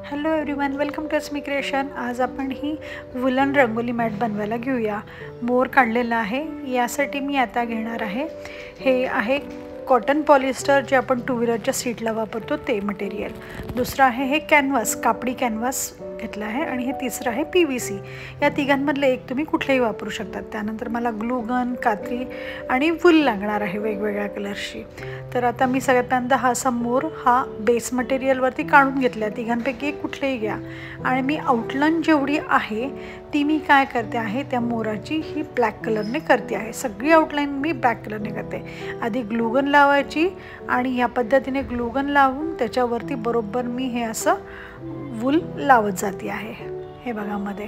Hello everyone, welcome to Asmi creation. आज आपण ही woollen rangoli mat बनवायला घेऊया। मोर काढलेला आहे, यासाठी मी आता घेणार आहे हे आहे कॉटन पॉलिस्टर, जे आपण टू व्हीलरच्या सीटला वापरतो ते मटेरियल। दुसरं आहे हे कॅनव्हास, कापडी कॅनव्हास घेतला आहे, आणि हे तिसरं आहे PVC। या तिघांमधले एक तुम्ही कुठलेही वापरू शकता। त्यानंतर मला ग्लू गन, कात्री आणि वूल लागणार आहे वेगवेगळ्या कलर्सची। तर आता मी सगळ्यात पहिल्यांदा हा असा मोर हा बेस मटेरियलवरती काढून घेतला। तिघांपैकी एक कुठलेही घ्या, आणि मी आउटलाईन जेवढी आहे ती मी काय करते आहे त्या मोराची ही ब्लॅक कलरने करते आहे। सगळी आउटलाईन मी ब्लॅक कलरने करते। आधी ग्लूगन लावायची, आणि या पद्धतीने ग्लूगन लावून त्याच्यावरती बरोबर मी हे असं वूल लावत जाते आहे। हे बघा मध्ये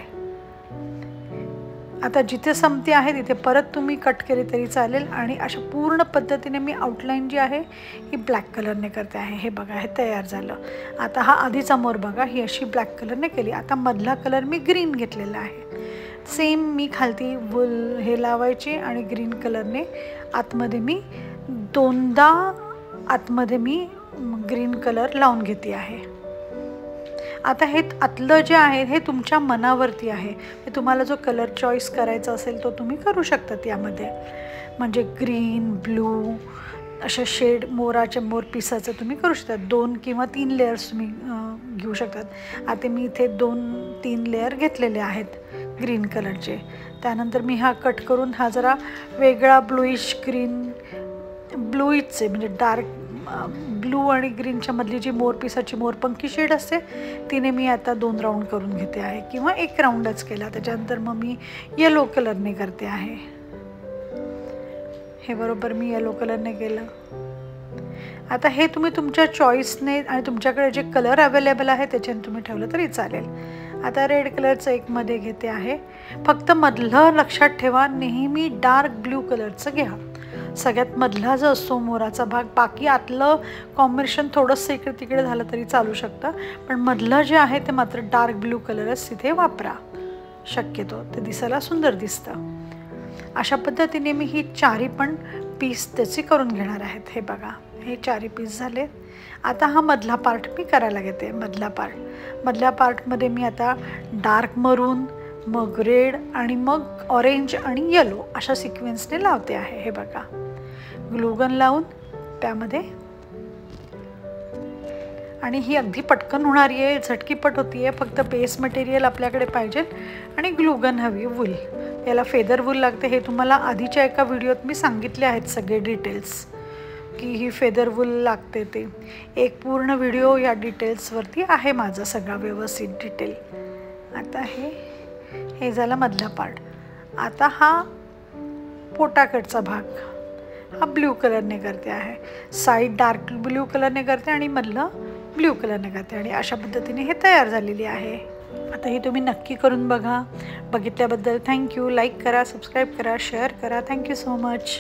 आता जिथे संपते आहे तिथे परत तुम्ही कट केले तरी चालेल, आणि अशा पूर्ण पद्धतीने मी आउटलाईन जी आहे ही ब्लॅक कलरने करते आहे। हे बघा, हे तयार झालं। आता हा आधीचा मोर बघा, ही अशी ब्लॅक कलरने केली। आता मधला कलर मी ग्रीन घेतलेला आहे। सेम मी खालती वूल हे लावायची, आणि ग्रीन कलरने आतमध्ये मी दोनदा आतमध्ये मी ग्रीन कलर लावून घेते आहे। आता हे आतलं जे आहे हे तुमच्या मनावरती आहे, हे तुम्हाला जो कलर चॉईस करायचा असेल तो तुम्ही करू शकता यामध्ये। म्हणजे ग्रीन, ब्लू अशा शेड मोराच्या मोर पिसाचं तुम्ही करू शकता। 2 किंवा 3 लेयर्स तुम्ही घेऊ शकतात। आता मी इथे 2-3 लेयर घेतलेले आहेत ग्रीन कलरचे। त्यानंतर मी हा कट करून हा जरा वेगळा ब्लूइश ग्रीन, ब्लूइशचे म्हणजे डार्क ब्लू आणि ग्रीनच्या मधली जी मोर पिसाची मोरपंखी शेड असते तिने मी आता 2 राऊंड करून घेते आहे, किंवा 1 राऊंडच केला। त्याच्यानंतर मग मी येलो कलरने करते आहे। हे बरोबर मी येलो कलरने केलं। आता हे तुम्ही तुमच्या चॉईसने आणि तुमच्याकडे जे कलर अवेलेबल आहे त्याच्याने तुम्ही ठेवलं तरी चालेल। आता रेड कलरचं एक मध्ये घेते आहे। फक्त मधलं लक्षात ठेवा, नेहमी डार्क ब्ल्यू कलरचं घ्या। सगळ्यात मधला जो असतो मोराचा भाग, बाकी आतलं कॉम्बिनेशन थोडंसं इकडे तिकडे झालं तरी चालू शकतं, पण मधलं जे आहे ते मात्र डार्क ब्ल्यू कलरच तिथे वापरा शक्यतो, ते दिसायला सुंदर दिसतं। अशा पद्धतीने मी ही चारी पण पीस त्याचे करून घेणार आहेत। हे बघा, हे चारी पीस झाले। आता हा मधला पार्ट मी करायला घेते। मधल्या पार्टमध्ये मी आता डार्क मरून, मग रेड, आणि मग ऑरेंज आणि येलो अशा सिक्वेन्सने लावते आहे। हे बघा, ग्लूगन लावून त्यामध्ये, आणि ही अगदी पटकन होणारी आहे, झटकीपट होती आहे। फक्त बेस मटेरियल आपल्याकडे पाहिजे आणि ग्लूगन हवी, वूल। याला फेदर वूल लागते। हे तुम्हाला आधीच्या एका व्हिडिओत मी सांगितले आहेत सगळे डिटेल्स, की ही फेदर वूल लागते ते। एक पूर्ण व्हिडिओ या डिटेल्सवरती आहे माझा सगळा व्यवस्थित डिटेल। आता हे झाला मधला पार्ट। आता हा पोटाकडचा भाग हा ब्ल्यू कलरने करते आहे। साईड डार्क ब्ल्यू कलरने करते आणि मधलं ब्ल्यू कलरने करते, आणि अशा पद्धतीने हे तयार झालेली आहे। आता ही तुम्ही नक्की करून बघा। बघितल्याबद्दल थँक्यू। लाईक करा, सबस्क्राईब करा, शेअर करा। Thank you so much.